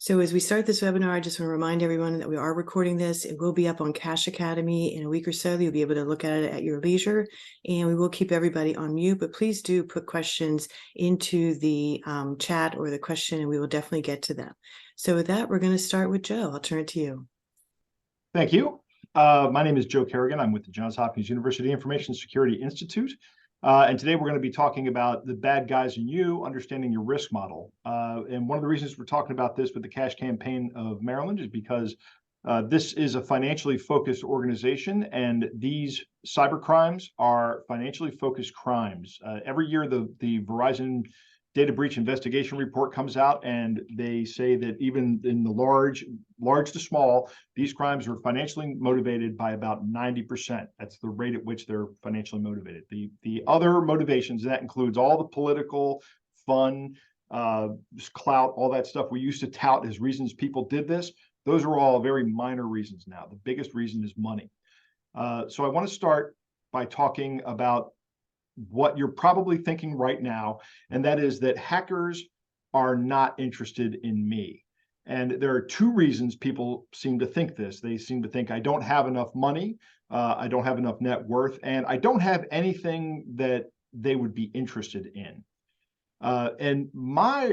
So as we start this webinar, I just want to remind everyone that we are recording this. It will be up on Cash Academy in a week or so. You'll be able to look at it at your leisure, and we will keep everybody on mute, but please do put questions into the chat or the question, and we will definitely get to them. So with that, we're going to start with Joe. I'll turn it to you. Thank you. My name is Joe Kerrigan. I'm with the Johns Hopkins University Information Security Institute. And today we're going to be talking about the bad guys in you, understanding your risk model. And one of the reasons we're talking about this with the Cash Campaign of Maryland is because this is a financially focused organization, and these cyber crimes are financially focused crimes. Every year, the Verizon data breach investigation report comes out, and they say that even in the large to small, these crimes are financially motivated by about 90%. That's the rate at which they're financially motivated. The other motivations, that includes all the political, fun, clout, all that stuff we used to tout as reasons people did this. Those are all very minor reasons now. The biggest reason is money. So I want to start by talking about what you're probably thinking right now, and that is that hackers are not interested in me. And there are two reasons people seem to think this. They seem to think I don't have enough money, I don't have enough net worth, and I don't have anything that they would be interested in. And my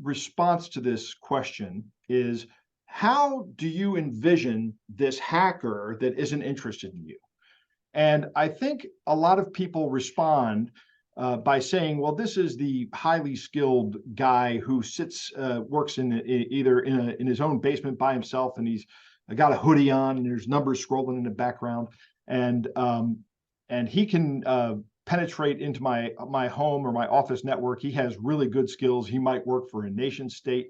response to this question is, how do you envision this hacker that isn't interested in you? And I think a lot of people respond by saying, well, this is the highly skilled guy who works either in his own basement by himself, and he's got a hoodie on, and there's numbers scrolling in the background, and he can penetrate into my home or my office network. He has really good skills. He might work for a nation state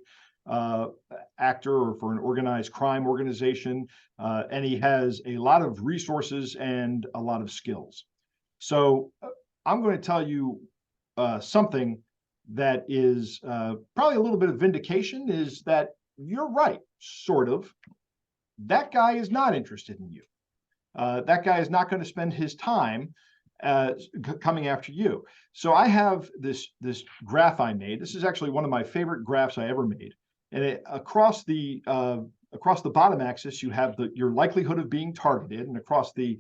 actor or for an organized crime organization, and he has a lot of resources and a lot of skills. So I'm going to tell you something that is probably a little bit of vindication, is that you're right, sort of. That guy is not interested in you. That guy is not going to spend his time coming after you. So I have this graph I made. This is actually one of my favorite graphs I ever made. And across the bottom axis, you have your likelihood of being targeted, and across the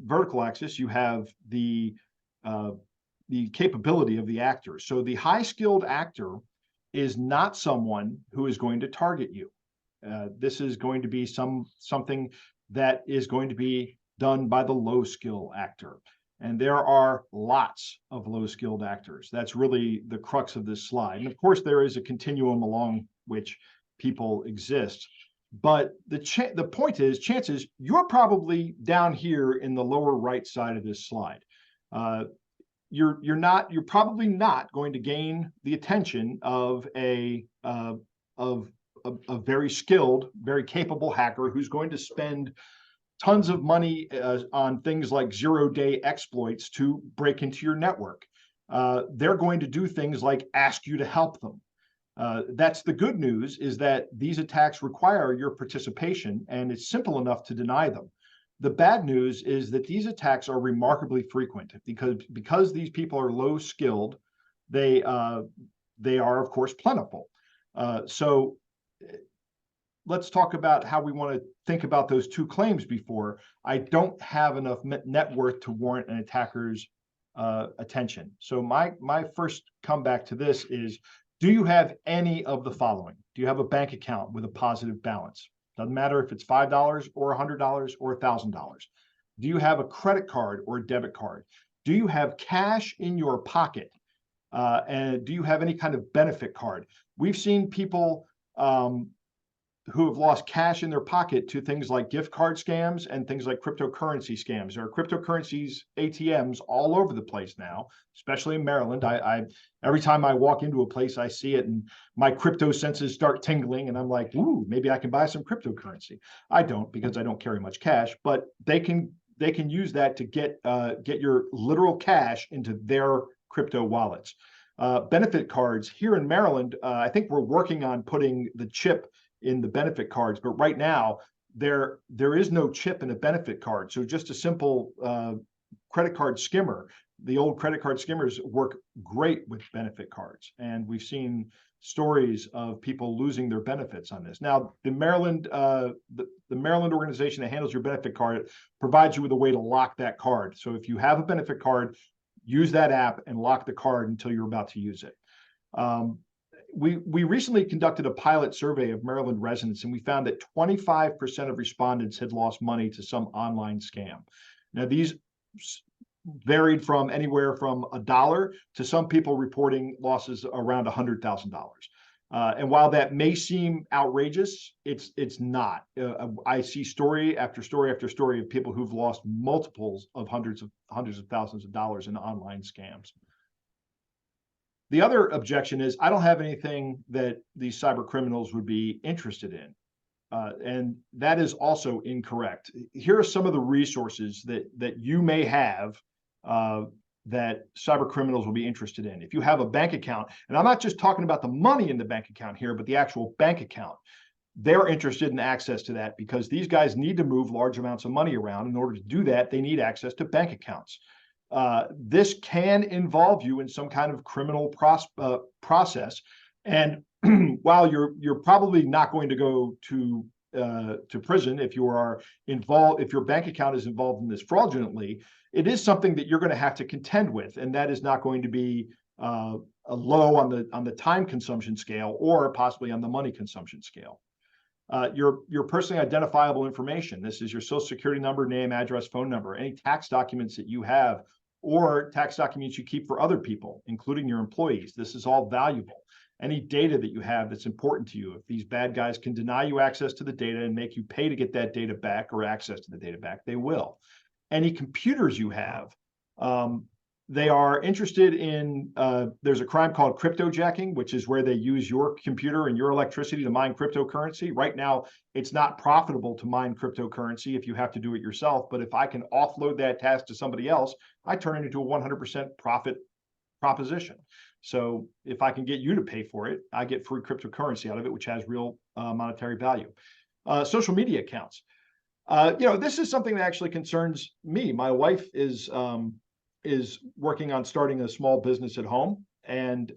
vertical axis, you have the capability of the actor. So the high-skilled actor is not someone who is going to target you. This is going to be something that is going to be done by the low-skill actor. And there are lots of low-skilled actors. That's really the crux of this slide. And of course, there is a continuum along which people exist. But the point is, chances you're probably down here in the lower right side of this slide. You're probably not going to gain the attention of a very skilled, very capable hacker who's going to spend tons of money on things like zero-day exploits to break into your network. They're going to do things like ask you to help them. That's the good news, is that these attacks require your participation, and it's simple enough to deny them. The bad news is that these attacks are remarkably frequent because these people are low-skilled. They are, of course, plentiful. So let's talk about how we want to think about those two claims before. I don't have enough net worth to warrant an attacker's attention. So my first comeback to this is, do you have any of the following? Do you have a bank account with a positive balance? Doesn't matter if it's $5 or $100 or $1,000. Do you have a credit card or a debit card? Do you have cash in your pocket? And do you have any kind of benefit card? We've seen people who have lost cash in their pocket to things like gift card scams and things like cryptocurrency scams. There are cryptocurrencies ATMs all over the place now, especially in Maryland. I every time I walk into a place, I see it, and my crypto senses start tingling, and I'm like, ooh, maybe I can buy some cryptocurrency. I don't, because I don't carry much cash, but they can use that to get your literal cash into their crypto wallets. Benefit cards here in Maryland, I think we're working on putting the chip in the benefit cards, but right now there is no chip in a benefit card. So just a simple credit card skimmer the old credit card skimmers work great with benefit cards, and we've seen stories of people losing their benefits on this. Now, the Maryland organization that handles your benefit card provides you with a way to lock that card. So if you have a benefit card, use that app and lock the card until you're about to use it. We recently conducted a pilot survey of Maryland residents, and we found that 25% of respondents had lost money to some online scam. Now, these varied from anywhere from $1 to some people reporting losses around $100,000. And while that may seem outrageous, it's not. I see story after story after story of people who've lost multiples of hundreds of thousands of dollars in online scams. The other objection is I don't have anything that these cyber criminals would be interested in. And that is also incorrect. Here are some of the resources that you may have that cyber criminals will be interested in. If you have a bank account, and I'm not just talking about the money in the bank account here, but the actual bank account, they're interested in access to that because these guys need to move large amounts of money around. In order to do that, they need access to bank accounts. This can involve you in some kind of criminal process. And while you're probably not going to go to prison if you are involved, if your bank account is involved in this fraudulently, it is something that you're going to have to contend with, and that is not going to be a low on the time consumption scale or possibly on the money consumption scale. Your personally identifiable information. This is your social security number, name, address, phone number, any tax documents that you have or tax documents you keep for other people, including your employees. This is all valuable. Any data that you have that's important to you. If these bad guys can deny you access to the data and make you pay to get that data back or access to the data back, they will. Any computers you have, they are interested in, there's a crime called cryptojacking, which is where they use your computer and your electricity to mine cryptocurrency. Right now, it's not profitable to mine cryptocurrency if you have to do it yourself. But if I can offload that task to somebody else, I turn it into a 100% profit proposition. So if I can get you to pay for it, I get free cryptocurrency out of it, which has real monetary value. Social media accounts. This is something that actually concerns me. My wife is working on starting a small business at home, and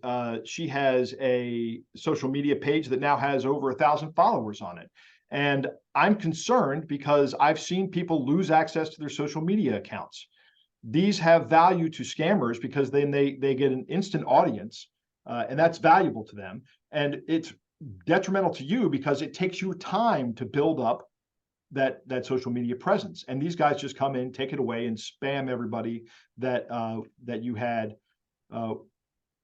she has a social media page that now has over 1,000 followers on it. And I'm concerned because I've seen people lose access to their social media accounts. These have value to scammers because then they get an instant audience, and that's valuable to them. And it's detrimental to you because it takes you time to build up that social media presence. And these guys just come in, take it away, and spam everybody that you had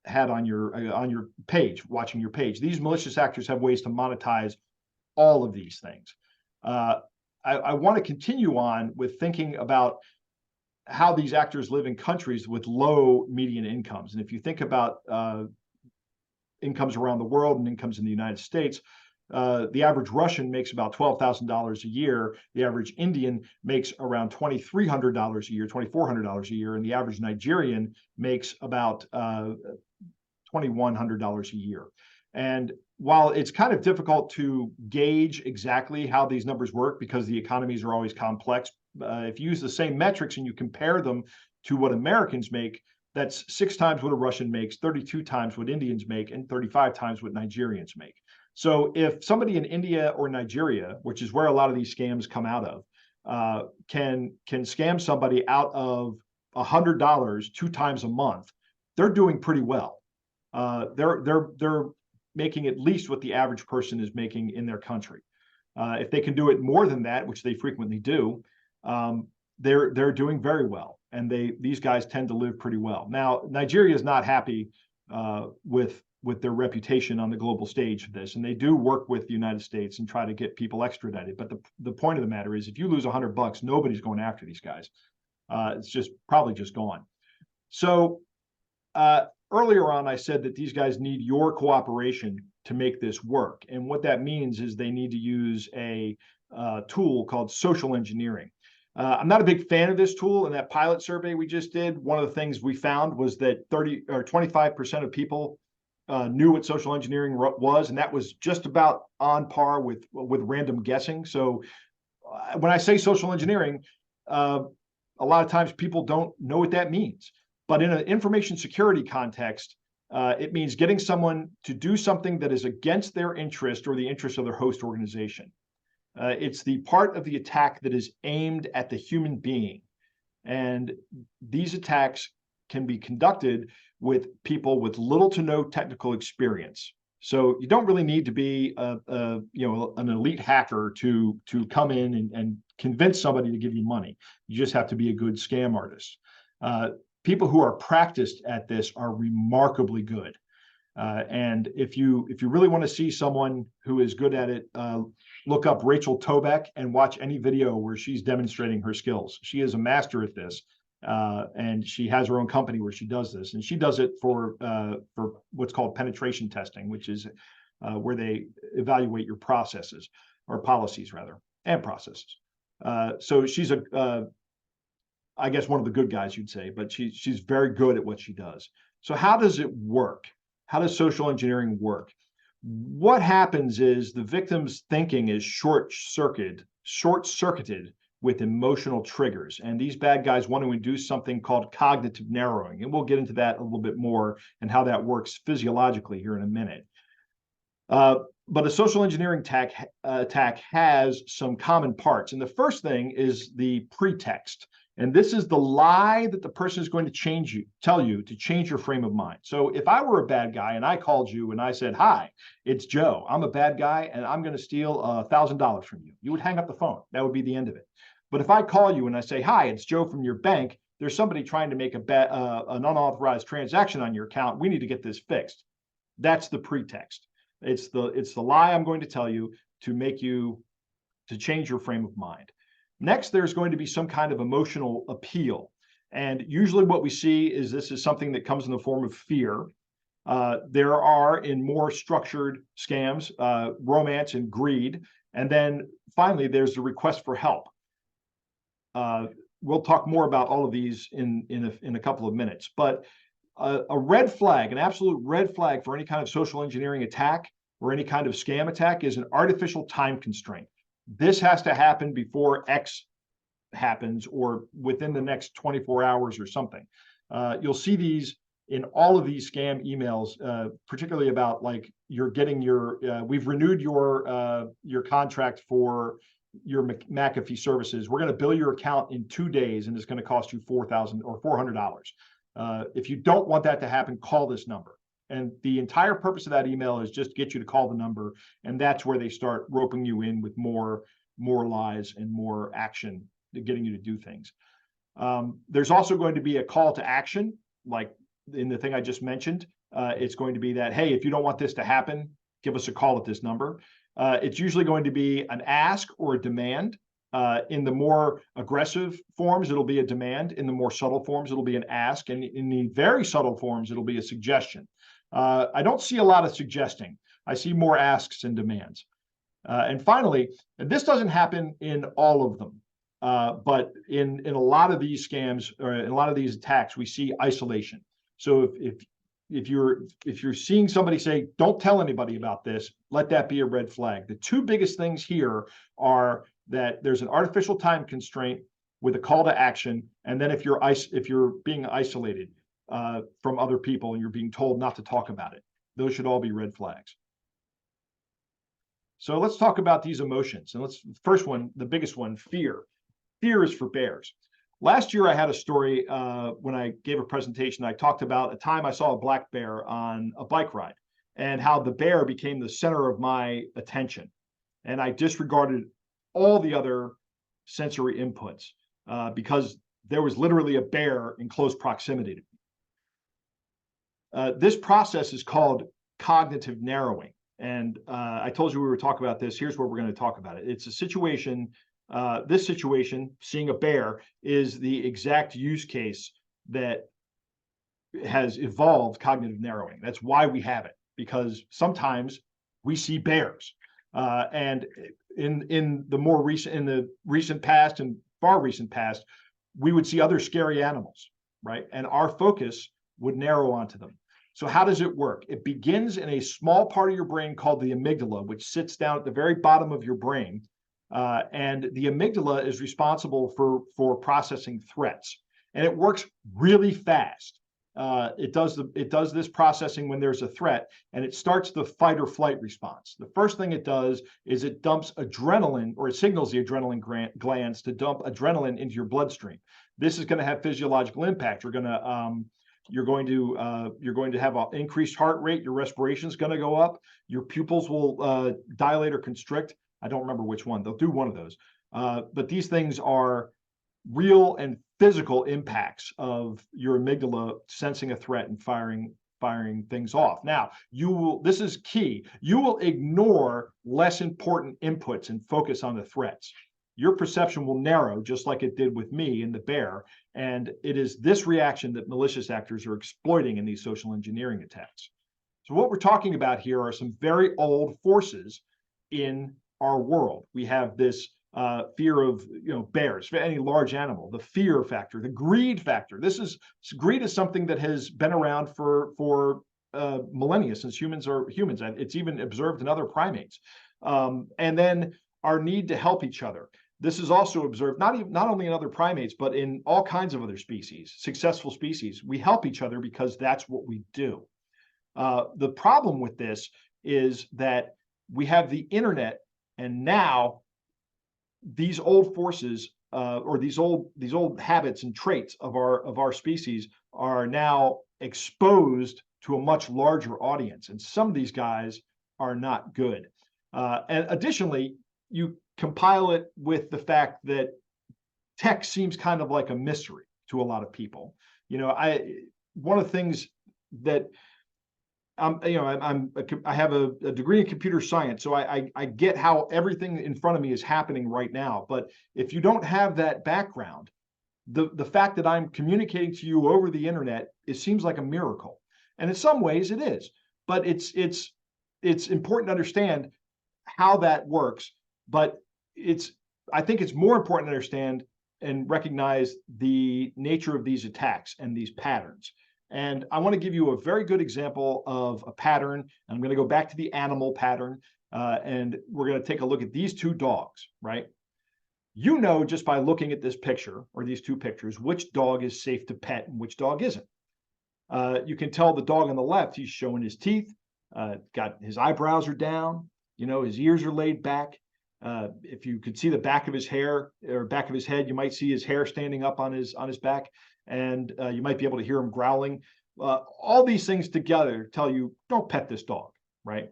on your page, watching your page. These malicious actors have ways to monetize all of these things. I want to continue on with thinking about how these actors live in countries with low median incomes. And if you think about incomes around the world and incomes in the United States, the average Russian makes about $12,000 a year. The average Indian makes around $2,300 a year, $2,400 a year, and the average Nigerian makes about $2,100 a year. And while it's kind of difficult to gauge exactly how these numbers work because the economies are always complex, if you use the same metrics and you compare them to what Americans make, that's 6 times what a Russian makes, 32 times what Indians make, and 35 times what Nigerians make. So if somebody in India or Nigeria, which is where a lot of these scams come out of, can scam somebody out of $100 2 times a month, they're doing pretty well. They're making at least what the average person is making in their country. If they can do it more than that, which they frequently do, they're doing very well, and these guys tend to live pretty well. Now, Nigeria is not happy with their reputation on the global stage for this, and they do work with the United States and try to get people extradited. But the point of the matter is, if you lose $100, nobody's going after these guys. It's just probably just gone. So earlier on, I said that these guys need your cooperation to make this work, and what that means is they need to use a tool called social engineering. I'm not a big fan of this tool. In that pilot survey we just did, one of the things we found was that 25% of people knew what social engineering was, and that was just about on par with random guessing. So when I say social engineering, a lot of times people don't know what that means. But in an information security context, it means getting someone to do something that is against their interest or the interest of their host organization. It's the part of the attack that is aimed at the human being. And these attacks can be conducted with people with little to no technical experience. So you don't really need to be an elite hacker to come in and convince somebody to give you money. You just have to be a good scam artist. People who are practiced at this are remarkably good. And if you really want to see someone who is good at it, look up Rachel Tobeck and watch any video where she's demonstrating her skills. She is a master at this, and she has her own company where she does this. And she does it for what's called penetration testing, which is where they evaluate your processes or policies rather, and processes. So she's I guess one of the good guys, you'd say, but she's very good at what she does. So how does it work? How does social engineering work? What happens is the victim's thinking is short-circuited with emotional triggers. And these bad guys want to induce something called cognitive narrowing. And we'll get into that a little bit more and how that works physiologically here in a minute. But a social engineering attack has some common parts. And the first thing is the pretext. And this is the lie that the person is going to tell you to change your frame of mind. So if I were a bad guy and I called you and I said, "Hi, it's Joe. I'm a bad guy and I'm going to steal $1,000 from you," you would hang up the phone. That would be the end of it. But if I call you and I say, "Hi, it's Joe from your bank. There's somebody trying to make an unauthorized transaction on your account. We need to get this fixed." That's the pretext. It's the lie I'm going to tell you to make you to change your frame of mind. Next, there's going to be some kind of emotional appeal. And usually what we see is this is something that comes in the form of fear. There are, in more structured scams, romance and greed. And then finally, there's the request for help. We'll talk more about all of these in a couple of minutes. But a red flag, an absolute red flag for any kind of social engineering attack or any kind of scam attack is an artificial time constraint. This has to happen before X happens or within the next 24 hours or something. You'll see these in all of these scam emails, particularly about like you're getting we've renewed your contract for your McAfee services. We're going to bill your account in 2 days and it's going to cost you $4,000 or $400. If you don't want that to happen, call this number. And the entire purpose of that email is just get you to call the number. And that's where they start roping you in with more lies and more action, getting you to do things. There's also going to be a call to action, like in the thing I just mentioned. It's going to be that, "Hey, if you don't want this to happen, give us a call at this number." It's usually going to be an ask or a demand. In the more aggressive forms, it'll be a demand. In the more subtle forms, it'll be an ask. And in the very subtle forms, it'll be a suggestion. I don't see a lot of suggesting. I see more asks and demands. And finally, and this doesn't happen in all of them, but in a lot of these scams or in a lot of these attacks, we see isolation. So if you're seeing somebody say, "Don't tell anybody about this," let that be a red flag. The two biggest things here are that there's an artificial time constraint with a call to action, and then if you're being isolated from other people and you're being told not to talk about it, those should all be red flags. So let's talk about these emotions. And first one, the biggest one, fear. Fear is for bears. Last year, I had a story when I gave a presentation. I talked about a time I saw a black bear on a bike ride and how the bear became the center of my attention. And I disregarded all the other sensory inputs because there was literally a bear in close proximity to me. This process is called cognitive narrowing. And I told you we were talking about this. Here's where we're going to talk about it. It's a situation, this situation, seeing a bear, is the exact use case that has evolved cognitive narrowing. That's why we have it, because sometimes we see bears. And in the recent past and far recent past, we would see other scary animals, right? And our focus would narrow onto them. So how does it work? It begins in a small part of your brain called the amygdala, which sits down at the very bottom of your brain. And the amygdala is responsible for processing threats. And it works really fast. it does this processing when there's a threat, and it starts the fight or flight response. The first thing it does is it dumps adrenaline, or it signals the adrenaline glands to dump adrenaline into your bloodstream. This is going to have physiological impact. You're going to have an increased heart rate. Your respiration is going to go up. Your pupils will dilate or constrict. I don't remember which one. They'll do one of those. But these things are real and physical impacts of your amygdala sensing a threat and firing things off. Now, this is key. You will ignore less important inputs and focus on the threats. Your perception will narrow, just like it did with me in the bear. And it is this reaction that malicious actors are exploiting in these social engineering attacks. So what we're talking about here are some very old forces in our world. We have this fear of bears, any large animal, the fear factor, the greed factor. Greed is something that has been around for millennia, since humans are humans. It's even observed in other primates. And then our need to help each other. This is also observed not only in other primates, but in all kinds of other species, successful species. We help each other because that's what we do. The problem with this is that we have the internet, and now these old forces or these old habits and traits of our species are now exposed to a much larger audience, and some of these guys are not good. And additionally, you compile it with the fact that tech seems kind of like a mystery to a lot of people. One of the things that I have a degree in computer science, so I get how everything in front of me is happening right now. But if you don't have that background, the fact that I'm communicating to you over the internet, it seems like a miracle, and in some ways it is. But it's important to understand how that works. But I think it's more important to understand and recognize the nature of these attacks and these patterns. And I want to give you a very good example of a pattern. I'm going to go back to the animal pattern, and we're going to take a look at these two dogs, right? Just by looking at this picture, or these two pictures, which dog is safe to pet and which dog isn't. You can tell the dog on the left, he's showing his teeth, got his eyebrows are down, his ears are laid back. If you could see the back of his hair or back of his head, you might see his hair standing up on his back, and you might be able to hear him growling. All these things together tell you, don't pet this dog, right?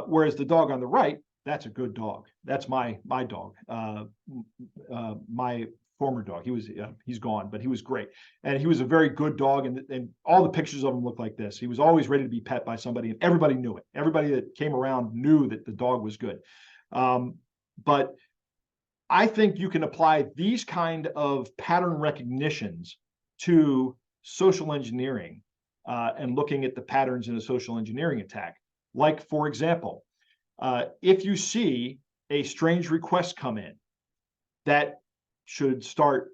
Whereas the dog on the right, that's a good dog. That's my dog, my former dog. He's gone, but he was great, and he was a very good dog. And all the pictures of him look like this. He was always ready to be pet by somebody, and everybody knew it. Everybody that came around knew that the dog was good. But I think you can apply these kind of pattern recognitions to social engineering and looking at the patterns in a social engineering attack. Like, for example, if you see a strange request come in, that should start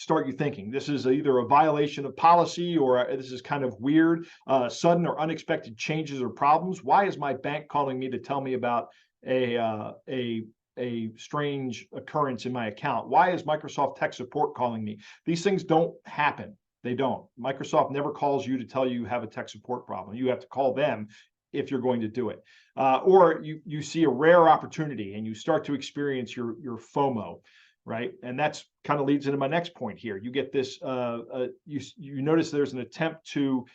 you thinking this is either a violation of policy, or this is kind of weird, sudden or unexpected changes or problems. Why is my bank calling me to tell me about a strange occurrence in my account? Why is Microsoft tech support calling me? These things don't happen. They don't. Microsoft never calls you to tell you have a tech support problem. You have to call them if you're going to do it. Or you see a rare opportunity and you start to experience your FOMO, right? And that's kind of leads into my next point here. You get this, you notice there's an attempt to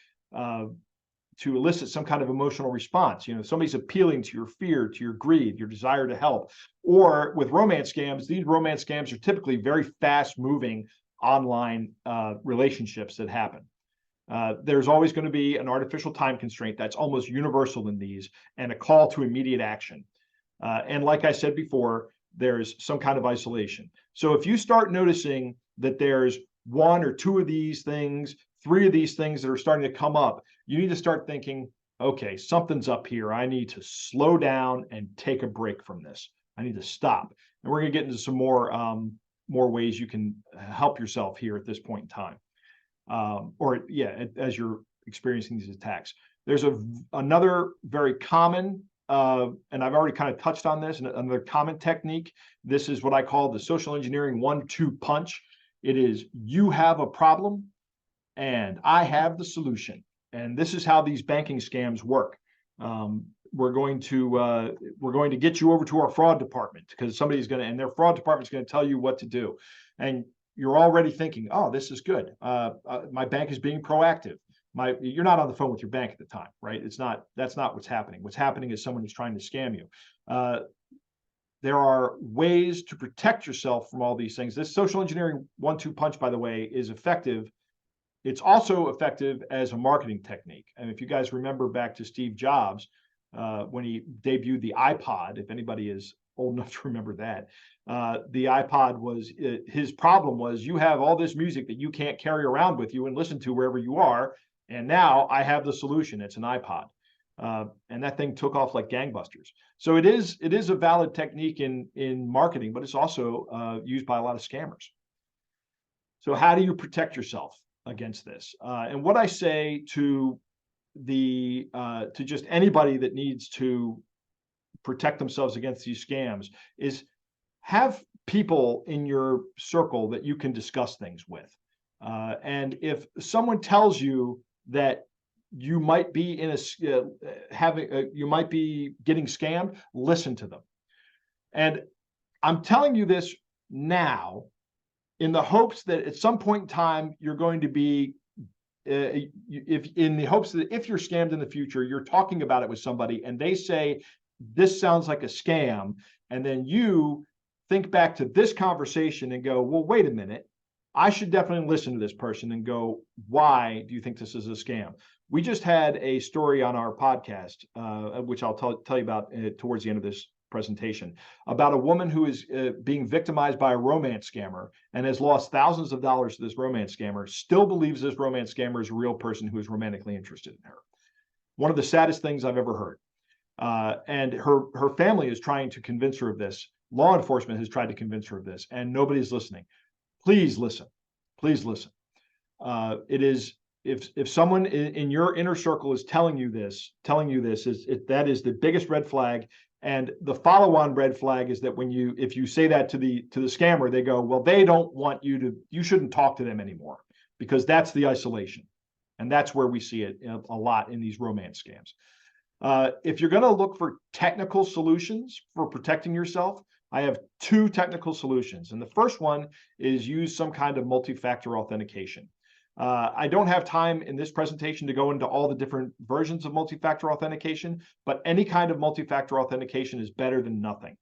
elicit some kind of emotional response. Somebody's appealing to your fear, to your greed, your desire to help. Or with romance scams, these romance scams are typically very fast moving online relationships that happen. There's always going to be an artificial time constraint that's almost universal in these, and a call to immediate action. And like I said before, there's some kind of isolation. So if you start noticing that there's one or two of these things, three of these things that are starting to come up, you need to start thinking, okay, something's up here. I need to slow down and take a break from this. I need to stop. And we're going to get into some more ways you can help yourself here at this point in time. As you're experiencing these attacks. There's another very common, and I've already kind of touched on this, another common technique. This is what I call the social engineering 1-2 punch. It is, you have a problem and I have the solution. And this is how these banking scams work. We're going to get you over to our fraud department because somebody's going to, and their fraud department's going to tell you what to do. And you're already thinking, oh, this is good. My bank is being proactive. You're not on the phone with your bank at the time, right? That's not what's happening. What's happening is someone is trying to scam you. There are ways to protect yourself from all these things. This social engineering 1-2 punch, by the way, is effective. It's also effective as a marketing technique. And if you guys remember back to Steve Jobs, when he debuted the iPod, if anybody is old enough to remember that, the iPod was, his problem was, you have all this music that you can't carry around with you and listen to wherever you are. And now I have the solution. It's an iPod. And that thing took off like gangbusters. So it is a valid technique in marketing, but it's also used by a lot of scammers. So how do you protect yourself against this? And what I say to just anybody that needs to protect themselves against these scams is have people in your circle that you can discuss things with. And if someone tells you that you might be in you might be getting scammed, listen to them. And I'm telling you this now in the hopes that at some point in time you're going to be in the hopes that if you're scammed in the future, you're talking about it with somebody and they say, this sounds like a scam. And then you think back to this conversation and go, well, wait a minute. I should definitely listen to this person and go, why do you think this is a scam? We just had a story on our podcast, which I'll tell you about towards the end of this presentation, about a woman who is being victimized by a romance scammer and has lost thousands of dollars to this romance scammer, still believes this romance scammer is a real person who is romantically interested in her. One of the saddest things I've ever heard. And her family is trying to convince her of this. Law enforcement has tried to convince her of this, and nobody's listening. Please listen. Please listen. It is if someone in your inner circle is telling you this, that is the biggest red flag. And the follow-on red flag is that if you say that to the scammer, they go, well, they don't want you shouldn't talk to them anymore, because that's the isolation. And that's where we see it a lot in these romance scams. If you're going to look for technical solutions for protecting yourself, I have 2 technical solutions. And the first one is use some kind of multi-factor authentication. I don't have time in this presentation to go into all the different versions of multi-factor authentication, but any kind of multi-factor authentication is better than nothing.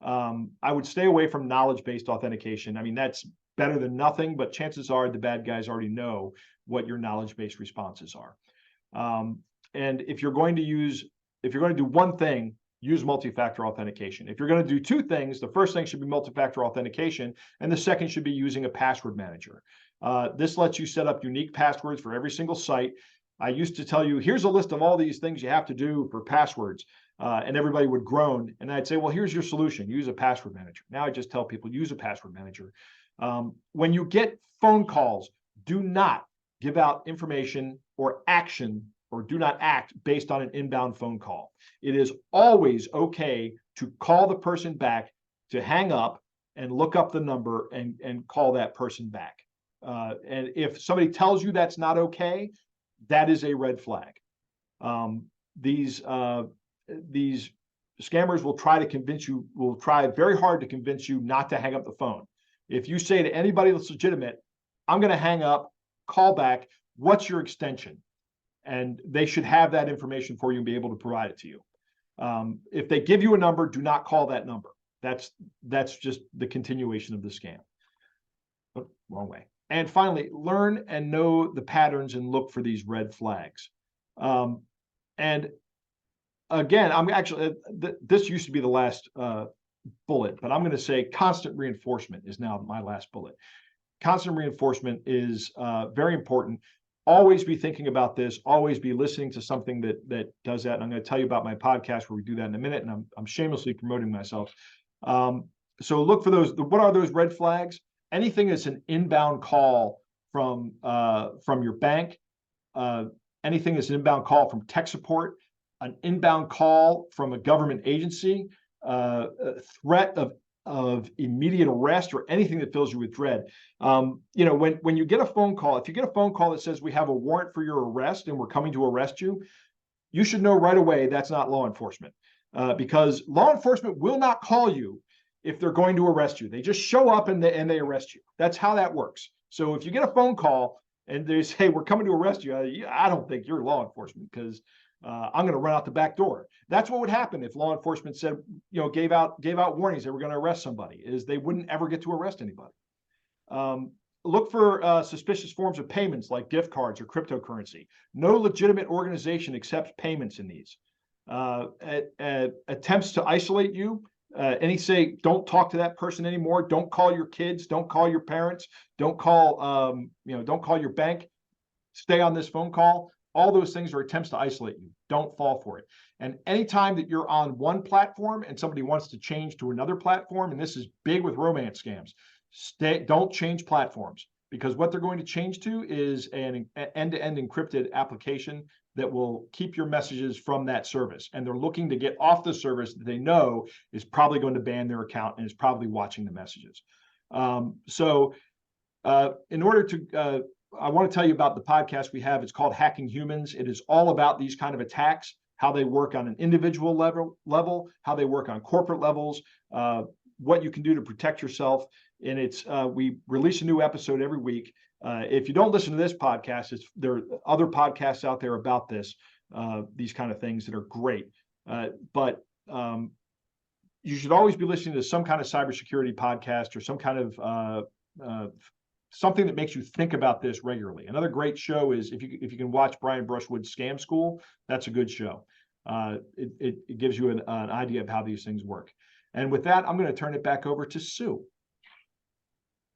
I would stay away from knowledge-based authentication. I mean, that's better than nothing, but chances are the bad guys already know what your knowledge-based responses are. And if you're going to do one thing, use multi-factor authentication. If you're going to do 2 things, the first thing should be multi-factor authentication, and the second should be using a password manager. This lets you set up unique passwords for every single site. I used to tell you, here's a list of all these things you have to do for passwords, and everybody would groan. And I'd say, well, here's your solution. Use a password manager. Now I just tell people, use a password manager. When you get phone calls, do not give out information or action, or do not act based on an inbound phone call. It is always okay to call the person back, to hang up and look up the number and call that person back. And if somebody tells you that's not okay, that is a red flag. These scammers will try very hard to convince you not to hang up the phone. If you say to anybody that's legitimate, I'm going to hang up, call back, what's your extension? And they should have that information for you and be able to provide it to you. If they give you a number, do not call that number. That's just the continuation of the scam. Oh, wrong way. And finally, learn and know the patterns and look for these red flags. And again, I'm actually, this used to be the last bullet, but I'm going to say constant reinforcement is now my last bullet. Constant reinforcement is very important. Always be thinking about this. Always be listening to something that does that. And I'm going to tell you about my podcast where we do that in a minute. And I'm shamelessly promoting myself. So look for those. What are those red flags? Anything that's an inbound call from your bank. Anything that's an inbound call from tech support. An inbound call from a government agency. A threat of of immediate arrest or anything that fills you with dread. You know, when you get a phone call, if you get a phone call that says we have a warrant for your arrest and we're coming to arrest you, you should know right away that's not law enforcement, because law enforcement will not call you if they're going to arrest you. They just show up and they arrest you. That's how that works. So if you get a phone call and they say we're coming to arrest you, I don't think you're law enforcement, because I'm going to run out the back door. That's what would happen if law enforcement said, you know, gave out warnings they were going to arrest somebody, is they wouldn't ever get to arrest anybody. Look for suspicious forms of payments like gift cards or cryptocurrency. No legitimate organization accepts payments in these. Attempts to isolate you. Any say, don't talk to that person anymore. Don't call your kids. Don't call your parents. Don't call, don't call your bank. Stay on this phone call. All those things are attempts to isolate you. Don't fall for it. And anytime that you're on one platform and somebody wants to change to another platform, and this is big with romance scams, don't change platforms, because what they're going to change to is an end-to-end encrypted application that will keep your messages from that service. And they're looking to get off the service that they know is probably going to ban their account and is probably watching the messages. In order to, I want to tell you about the podcast we have. It's called Hacking Humans. It is all about these kind of attacks, how they work on an individual level, how they work on corporate levels, what you can do to protect yourself. And it's we release a new episode every week. If you don't listen to this podcast, there are other podcasts out there about these kind of things that are great. But you should always be listening to some kind of cybersecurity podcast or some kind of something that makes you think about this regularly. Another great show is if you can watch Brian Brushwood's Scam School. That's a good show. It gives you an idea of how these things work. And with that, I'm going to turn it back over to Sue.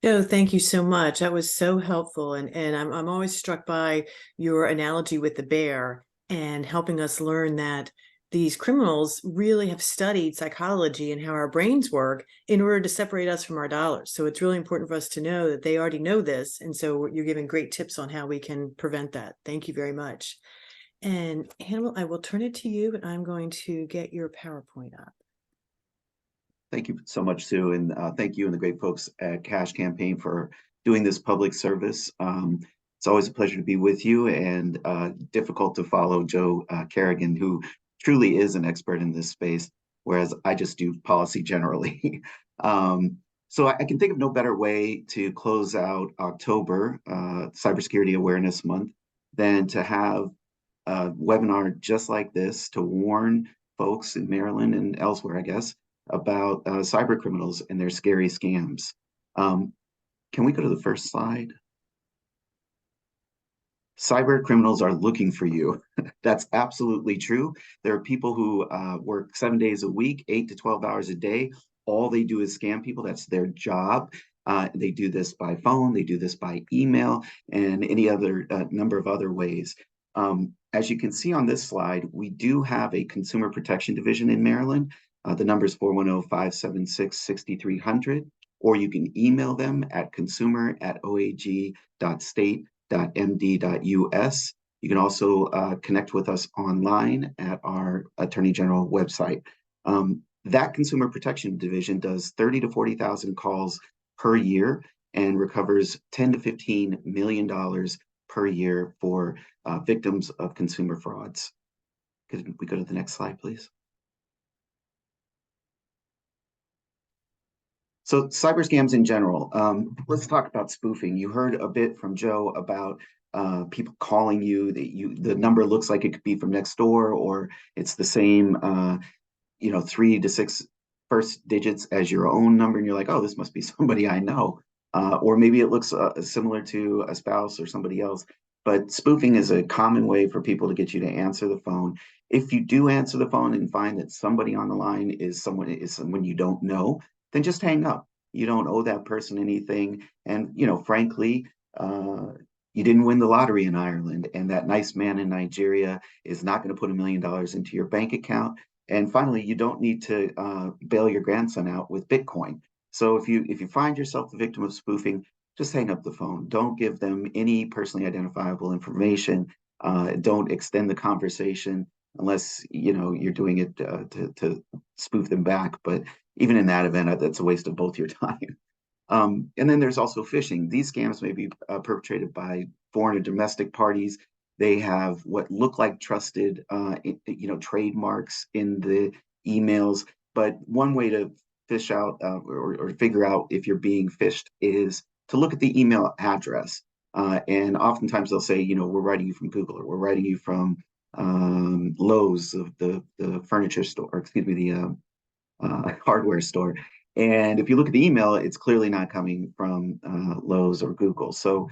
Joe, thank you so much. That was so helpful. And I'm always struck by your analogy with the bear and helping us learn that these criminals really have studied psychology and how our brains work in order to separate us from our dollars. So it's really important for us to know that they already know this. And so you're giving great tips on how we can prevent that. Thank you very much. And Hannibal, I will turn it to you, and I'm going to get your PowerPoint up. Thank you so much, Sue, and thank you and the great folks at Cash Campaign for doing this public service. It's always a pleasure to be with you, and difficult to follow Joe Carrigan, who truly is an expert in this space, whereas I just do policy generally. So I can think of no better way to close out October, Cybersecurity Awareness Month, than to have a webinar just like this to warn folks in Maryland and elsewhere, I guess, about cyber criminals and their scary scams. Can we go to the first slide? Cyber criminals are looking for you. That's absolutely true. There are people who work 7 days a week, 8 to 12 hours a day. All they do is scam people. That's their job. They do this by phone, they do this by email, and any other number of other ways. As you can see on this slide, we do have a consumer protection division in Maryland. The number is 410-576-6300, or you can email them at consumer@oag.state.md.us. You can also connect with us online at our Attorney General website. That Consumer Protection Division does 30 to 40,000 calls per year and recovers $10 to $15 million per year for victims of consumer frauds. Could we go to the next slide, please? So cyber scams in general, let's talk about spoofing. You heard a bit from Joe about people calling you, the number looks like it could be from next door, or it's the same 3 to 6 first digits as your own number, and you're like, oh, this must be somebody I know. Or maybe it looks similar to a spouse or somebody else. But spoofing is a common way for people to get you to answer the phone. If you do answer the phone and find that somebody on the line is someone you don't know, then just hang up. You don't owe that person anything. And, frankly, you didn't win the lottery in Ireland, and that nice man in Nigeria is not going to put $1 million into your bank account. And finally, you don't need to bail your grandson out with Bitcoin. So if you find yourself the victim of spoofing, just hang up the phone. Don't give them any personally identifiable information. Don't extend the conversation unless you're doing it to spoof them back. But even in that event, that's a waste of both your time. And then there's also phishing. These scams may be perpetrated by foreign or domestic parties. They have what look like trusted, trademarks in the emails. But one way to fish out or figure out if you're being phished is to look at the email address. And oftentimes they'll say, we're writing you from Google, or we're writing you from Lowe's, of the furniture store, or excuse me, the hardware store. And if you look at the email, it's clearly not coming from Lowe's or Google. So,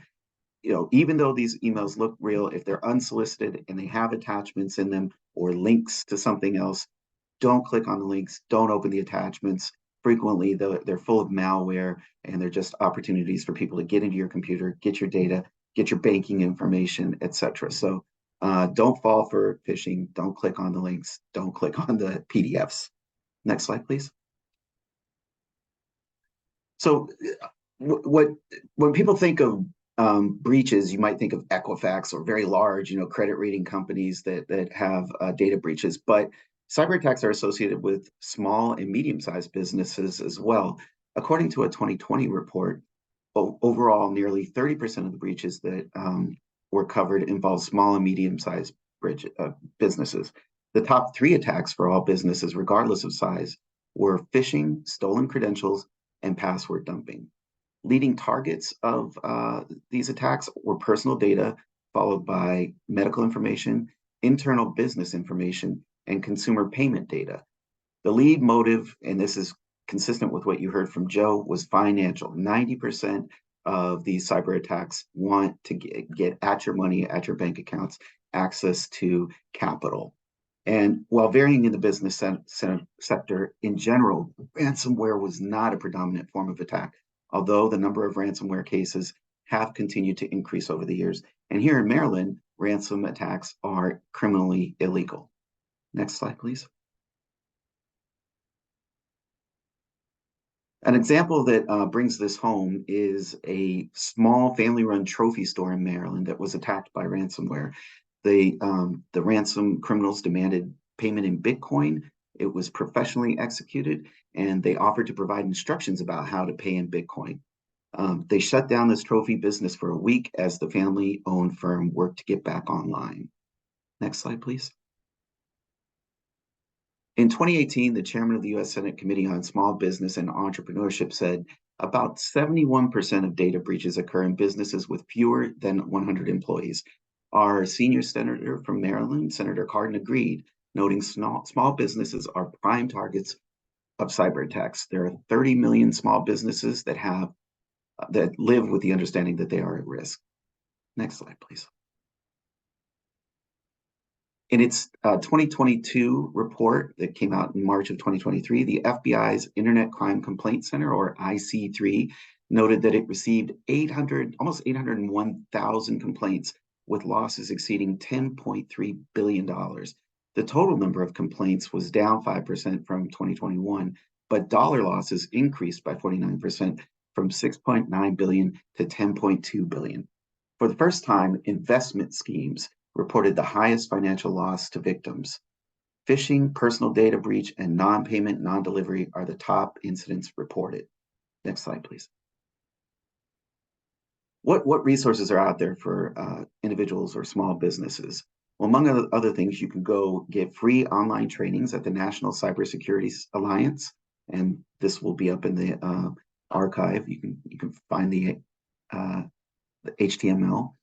even though these emails look real, if they're unsolicited and they have attachments in them or links to something else, don't click on the links, don't open the attachments. Frequently, they're full of malware, and they're just opportunities for people to get into your computer, get your data, get your banking information, etc. So don't fall for phishing. Don't click on the links. Don't click on the PDFs. Next slide, please. So when people think of breaches, you might think of Equifax or very large, credit rating companies that have data breaches. But cyber attacks are associated with small and medium-sized businesses as well. According to a 2020 report, overall, nearly 30% of the breaches that were covered involved small and medium-sized businesses. The top 3 attacks for all businesses, regardless of size, were phishing, stolen credentials, and password dumping. Leading targets of these attacks were personal data, followed by medical information, internal business information, and consumer payment data. The lead motive, and this is consistent with what you heard from Joe, was financial. 90% of these cyber attacks want to get at your money, at your bank accounts, access to capital. And while varying in the business sector, in general, ransomware was not a predominant form of attack, although the number of ransomware cases have continued to increase over the years. And here in Maryland, ransom attacks are criminally illegal. Next slide, please. An example that brings this home is a small family-run trophy store in Maryland that was attacked by ransomware. The ransom criminals demanded payment in Bitcoin. It was professionally executed, and they offered to provide instructions about how to pay in Bitcoin. They shut down this trophy business for a week as the family-owned firm worked to get back online. Next slide, please. In 2018, the chairman of the U.S. Senate Committee on Small Business and Entrepreneurship said about 71% of data breaches occur in businesses with fewer than 100 employees. Our senior senator from Maryland, Senator Cardin, agreed, noting small businesses are prime targets of cyber attacks. There are 30 million small businesses that live with the understanding that they are at risk. Next slide, please. In its 2022 report that came out in March of 2023, the FBI's Internet Crime Complaint Center, or IC3, noted that it received almost 801,000 complaints with losses exceeding $10.3 billion. The total number of complaints was down 5% from 2021, but dollar losses increased by 49% from $6.9 billion to $10.2 billion. For the first time, investment schemes reported the highest financial loss to victims. Phishing, personal data breach, and non-payment, non-delivery are the top incidents reported. Next slide, please. What resources are out there for individuals or small businesses? Well, among other things, you can go get free online trainings at the National Cybersecurity Alliance, and this will be up in the archive. You can find the HTML.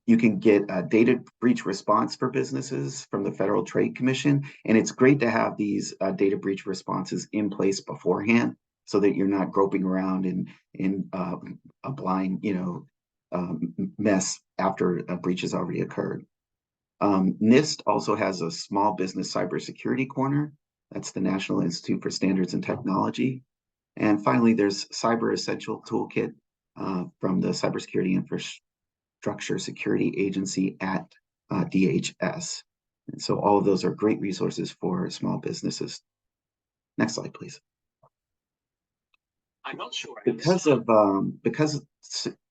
You can get a data breach response for businesses from the Federal Trade Commission, and it's great to have these data breach responses in place beforehand, so that you're not groping around in a blind, mess after a breach has already occurred. NIST also has a small business cybersecurity corner. That's the National Institute for Standards and Technology. And finally, there's Cyber Essential Toolkit from the Cybersecurity Infrastructure Security Agency at DHS. And so all of those are great resources for small businesses. Next slide, please. I'm not sure. Because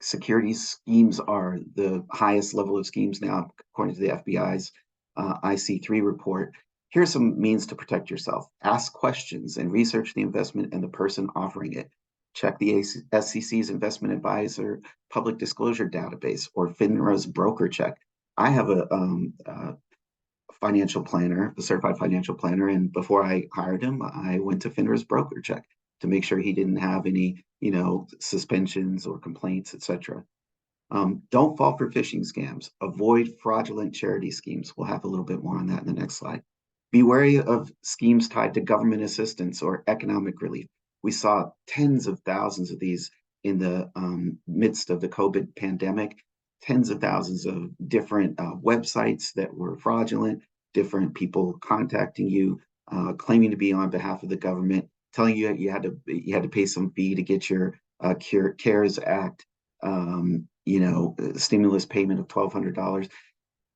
security schemes are the highest level of schemes now, according to the FBI's IC3 report, Here's some means to protect yourself. Ask questions and research the investment and the person offering it. Check the SEC's investment advisor public disclosure database or FINRA's broker check. I have a financial planner, a certified financial planner, and before I hired him, I went to FINRA's broker check to make sure he didn't have any, suspensions or complaints, etc. Don't fall for phishing scams. Avoid fraudulent charity schemes. We'll have a little bit more on that in the next slide. Be wary of schemes tied to government assistance or economic relief. We saw tens of thousands of these in the midst of the COVID pandemic, tens of thousands of different websites that were fraudulent, different people contacting you, claiming to be on behalf of the government, telling you you had to pay some fee to get your CARES Act stimulus payment of $1,200.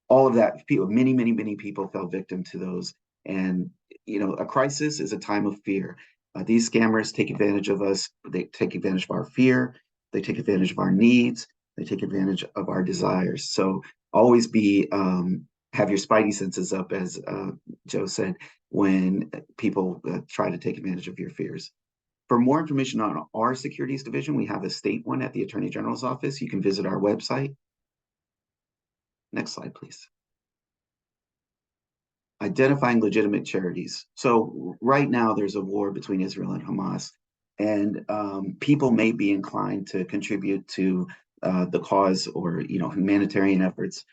All of that, many people fell victim to those. And, a crisis is a time of fear. These scammers take advantage of us. They take advantage of our fear. They take advantage of our needs. They take advantage of our desires. So always have your spidey senses up, as Joe said, when people try to take advantage of your fears. For more information on our securities division, we have a state one at the Attorney General's office. You can visit our website. Next slide, please. Identifying legitimate charities. So right now there's a war between Israel and Hamas, and people may be inclined to contribute to the cause or humanitarian efforts.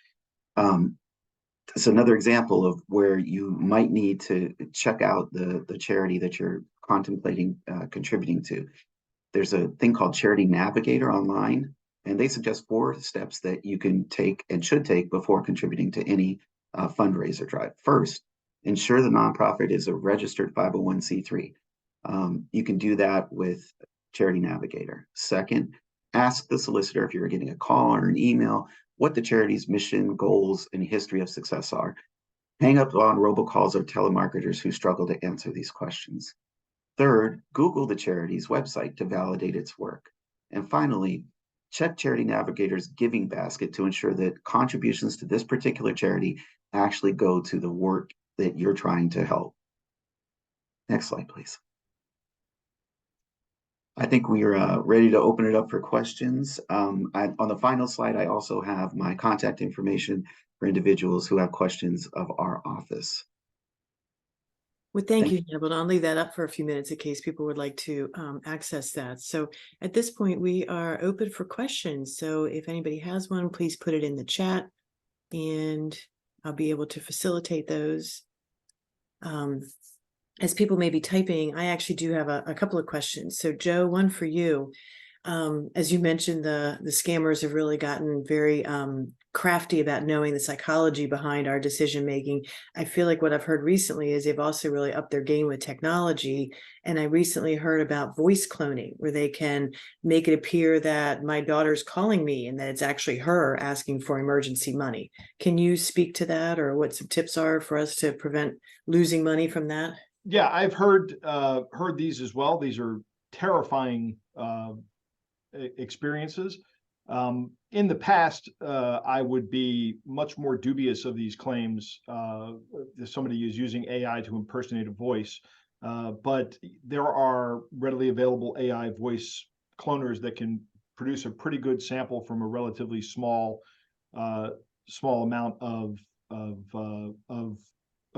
It's another example of where you might need to check out the charity that you're contemplating contributing to. There's a thing called Charity Navigator online, and they suggest 4 steps that you can take and should take before contributing to any fundraiser drive. First, ensure the nonprofit is a registered 501c3. You can do that with Charity Navigator. Second, ask the solicitor if you're getting a call or an email what the charity's mission, goals, and history of success are. Hang up on robocalls or telemarketers who struggle to answer these questions. Third, Google the charity's website to validate its work. And finally, check Charity Navigator's giving basket to ensure that contributions to this particular charity actually go to the work that you're trying to help. Next slide, please. I think we are ready to open it up for questions. On the final slide, I also have my contact information for individuals who have questions of our office. Well, thank you, Neville. I'll leave that up for a few minutes in case people would like to access that. So at this point, we are open for questions. So if anybody has one, please put it in the chat and I'll be able to facilitate those. As people may be typing, I actually do have a couple of questions. So Joe, one for you. As you mentioned, the scammers have really gotten very crafty about knowing the psychology behind our decision making. I feel like what I've heard recently is they've also really upped their game with technology. And I recently heard about voice cloning, where they can make it appear that my daughter's calling me and that it's actually her asking for emergency money. Can you speak to that, or what some tips are for us to prevent losing money from that? Yeah, I've heard these as well. These are terrifying experiences. In the past, I would be much more dubious of these claims. If somebody is using AI to impersonate a voice, but there are readily available AI voice cloners that can produce a pretty good sample from a relatively small amount of a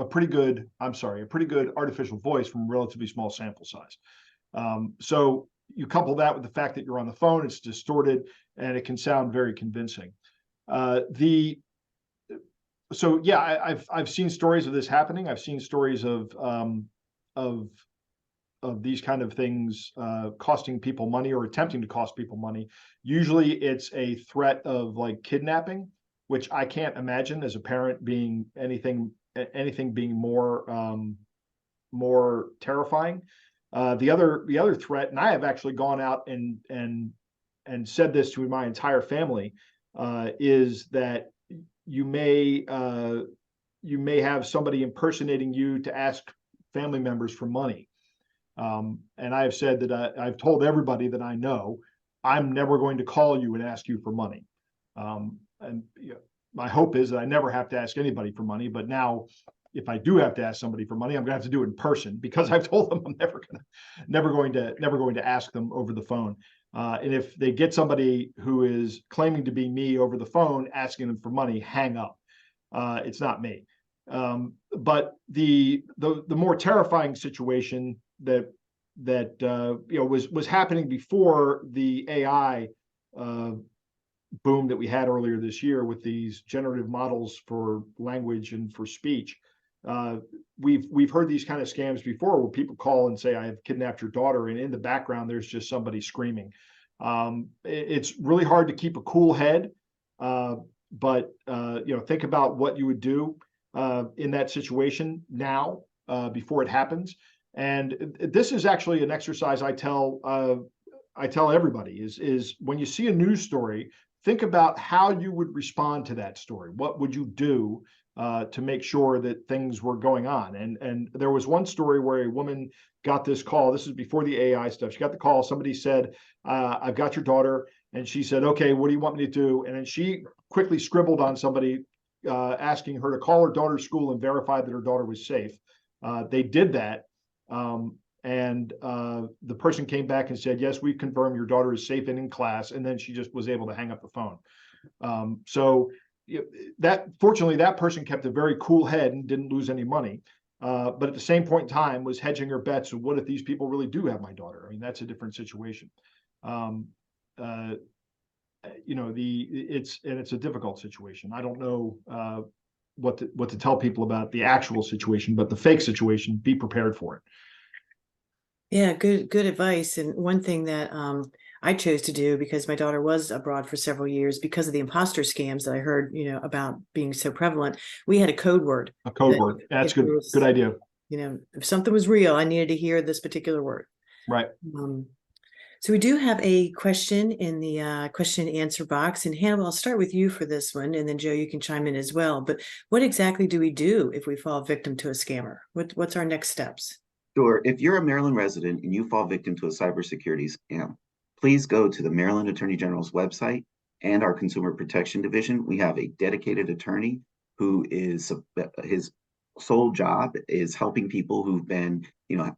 pretty good artificial voice from a relatively small sample size. So you couple that with the fact that you're on the phone, it's distorted, and it can sound very convincing. So yeah, I've seen stories of this happening. I've seen stories of these kind of things costing people money or attempting to cost people money. Usually it's a threat of like kidnapping, which I can't imagine as a parent being anything being more terrifying. The other threat, and I have actually gone out and said this to my entire family, is that you may have somebody impersonating you to ask family members for money. And I have said that I've told everybody that I know, I'm never going to call you and ask you for money. And my hope is that I never have to ask anybody for money, but now if I do have to ask somebody for money, I'm gonna have to do it in person, because I've told them I'm never going to ask them over the phone. And if they get somebody who is claiming to be me over the phone asking them for money, hang up. It's not me. But the more terrifying situation that was happening before the AI boom that we had earlier this year with these generative models for language and for speech. We've heard these kind of scams before, where people call and say, I have kidnapped your daughter, and in the background there's just somebody screaming. It's really hard to keep a cool head, but think about what you would do in that situation now, before it happens. And this is actually an exercise I tell everybody is when you see a news story, think about how you would respond to that story. What would you do to make sure that things were going on? And there was one story where a woman got this call. This is before the AI stuff. She got the call. Somebody said, I've got your daughter. And she said, okay, what do you want me to do? And then she quickly scribbled on somebody asking her to call her daughter's school and verify that her daughter was safe. They did that. And the person came back and said, yes, we confirm your daughter is safe and in class. And then she just was able to hang up the phone. So fortunately, that person kept a very cool head and didn't lose any money. But at the same point in time was hedging her bets. Of what if these people really do have my daughter? I mean, that's a different situation. It's a difficult situation. I don't know what to tell people about the actual situation, but the fake situation, be prepared for it. Yeah, good advice. And one thing that I chose to do, because my daughter was abroad for several years, because of the imposter scams that I heard, about being so prevalent, we had a code word. A code word. That's good. Good idea. If something was real, I needed to hear this particular word. Right. So we do have a question in the question and answer box. And Hannibal, I'll start with you for this one, and then Joe, you can chime in as well. But what exactly do we do if we fall victim to a scammer? What's our next steps? Sure. If you're a Maryland resident and you fall victim to a cybersecurity scam, please go to the Maryland Attorney General's website and our Consumer Protection Division. We have a dedicated attorney who is his sole job is helping people who've been,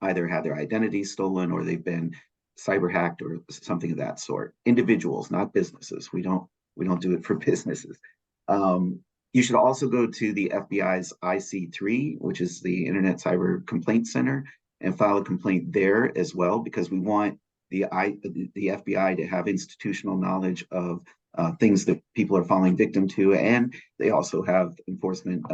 either had their identity stolen or they've been cyber hacked or something of that sort. Individuals, not businesses. We don't do it for businesses. You should also go to the FBI's IC3, which is the Internet Cyber Complaint Center, and file a complaint there as well, because we want the FBI to have institutional knowledge of things that people are falling victim to, and they also have enforcement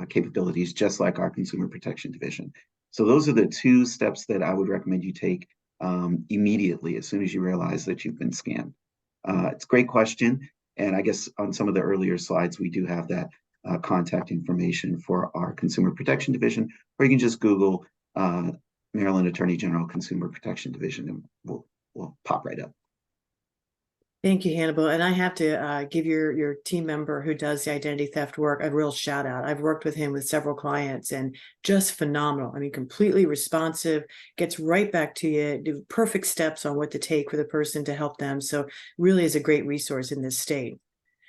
capabilities, just like our Consumer Protection Division. So those are the two steps that I would recommend you take immediately as soon as you realize that you've been scammed. It's a great question, and I guess on some of the earlier slides we do have that contact information for our Consumer Protection Division, or you can just Google Maryland Attorney General Consumer Protection Division, and we'll pop right up. Thank you, Hannibal. And I have to give your team member who does the identity theft work a real shout out. I've worked with him with several clients, and just phenomenal. I mean, completely responsive, gets right back to you, do perfect steps on what to take for the person to help them. So really is a great resource in this state.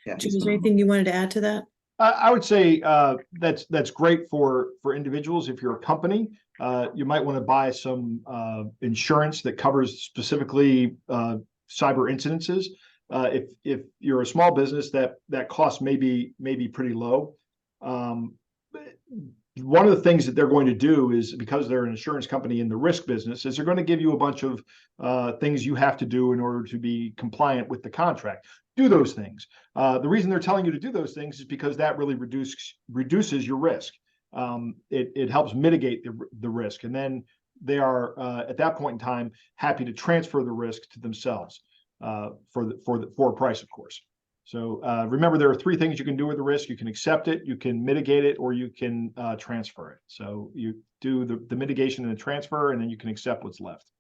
Yeah, Is there anything you wanted to add to that? I would say that's great for individuals. If you're a company, you might want to buy some insurance that covers specifically cyber incidences. If you're a small business, that cost may be pretty low. One of the things that they're going to do is, because they're an insurance company in the risk business, is they're going to give you a bunch of things you have to do in order to be compliant with the contract. Do those things. The reason they're telling you to do those things is because that really reduces your risk. It helps mitigate the risk, and then they are at that point in time happy to transfer the risk to themselves for a price, of course. So remember, there are three things you can do with the risk. You can accept it, you can mitigate it, or you can transfer it. So you do the mitigation and the transfer, and then you can accept what's left.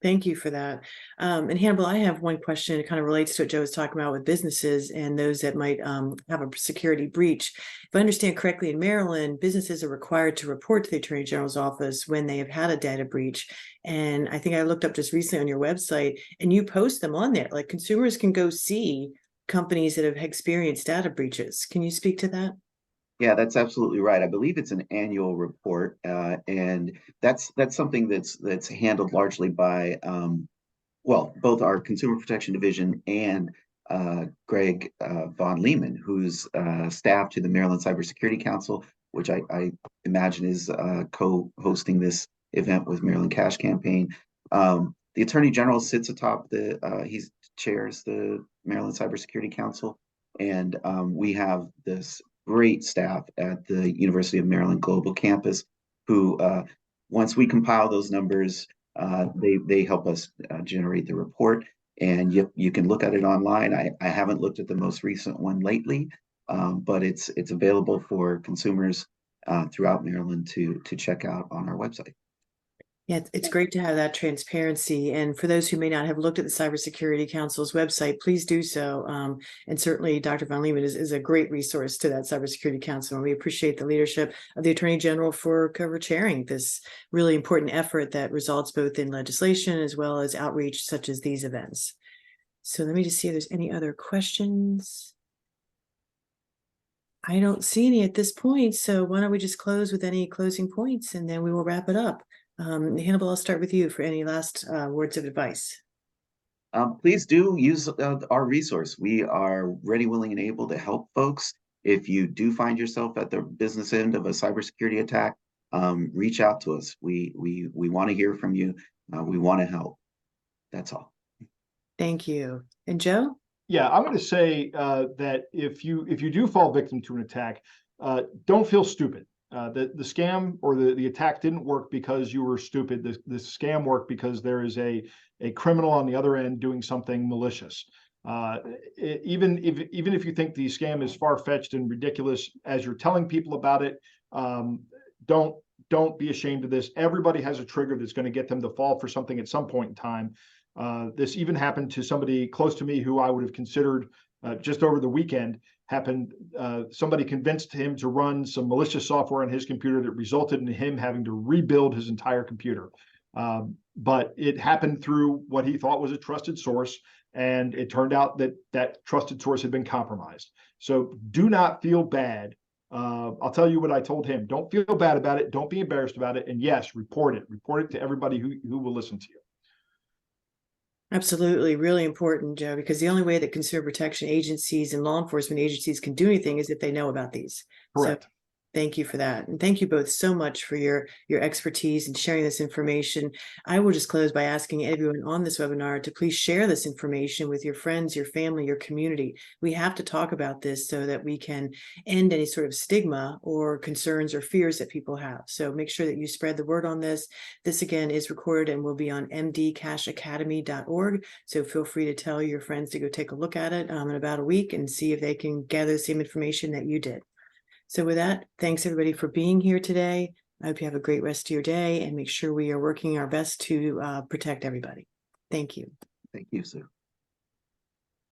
Thank you for that. And Hannibal, I have one question. It kind of relates to what Joe was talking about with businesses and those that might have a security breach. If I understand correctly, in Maryland, businesses are required to report to the Attorney General's office when they have had a data breach. And I think I looked up just recently on your website, and you post them on there. Like, consumers can go see companies that have experienced data breaches. Can you speak to that? Yeah, that's absolutely right. I believe it's an annual report, and that's something that's handled largely by well, both our Consumer Protection Division and Greg Von Lehman, who's staff to the Maryland Cybersecurity Council, which I imagine is co-hosting this event with Maryland Cash Campaign. The Attorney General sits atop he chairs the Maryland Cybersecurity Council, and we have this great staff at the University of Maryland Global Campus who, once we compile those numbers, they help us generate the report, and you can look at it online. I haven't looked at the most recent one lately, but it's available for consumers throughout Maryland to check out on our website. Yeah, it's great to have that transparency. And for those who may not have looked at the Cybersecurity Council's website, please do so. And certainly Dr. Von Lehman is a great resource to that Cybersecurity Council. And we appreciate the leadership of the Attorney General for co-chairing this really important effort that results both in legislation as well as outreach such as these events. So let me just see if there's any other questions. I don't see any at this point. So why don't we just close with any closing points and then we will wrap it up. Hannibal, I'll start with you for any last words of advice. Please do use our resource. We are ready, willing, and able to help folks. If you do find yourself at the business end of a cybersecurity attack, reach out to us. We want to hear from you. We want to help. That's all. Thank you. And Joe? Yeah, I'm going to say that if you do fall victim to an attack, don't feel stupid. The scam or the attack didn't work because you were stupid. The scam worked because there is a criminal on the other end doing something malicious. Even if you think the scam is far-fetched and ridiculous as you're telling people about it, don't be ashamed of this. Everybody has a trigger that's going to get them to fall for something at some point in time. This even happened to somebody close to me who I would have considered just over the weekend. Somebody convinced him to run some malicious software on his computer that resulted in him having to rebuild his entire computer. But it happened through what he thought was a trusted source, and it turned out that that trusted source had been compromised. So do not feel bad. I'll tell you what I told him. Don't feel bad about it. Don't be embarrassed about it. And yes, report it. Report it to everybody who will listen to you. Absolutely. Really important, Joe, because the only way that consumer protection agencies and law enforcement agencies can do anything is if they know about these. Correct. So thank you for that. And thank you both so much for your expertise and sharing this information. I will just close by asking everyone on this webinar to please share this information with your friends, your family, your community. We have to talk about this so that we can end any sort of stigma or concerns or fears that people have. So make sure that you spread the word on this. This again is recorded and will be on mdcashacademy.org. So feel free to tell your friends to go take a look at it in about a week and see if they can gather the same information that you did. So with that, thanks everybody for being here today. I hope you have a great rest of your day and make sure we are working our best to protect everybody. Thank you. Thank you, Sue.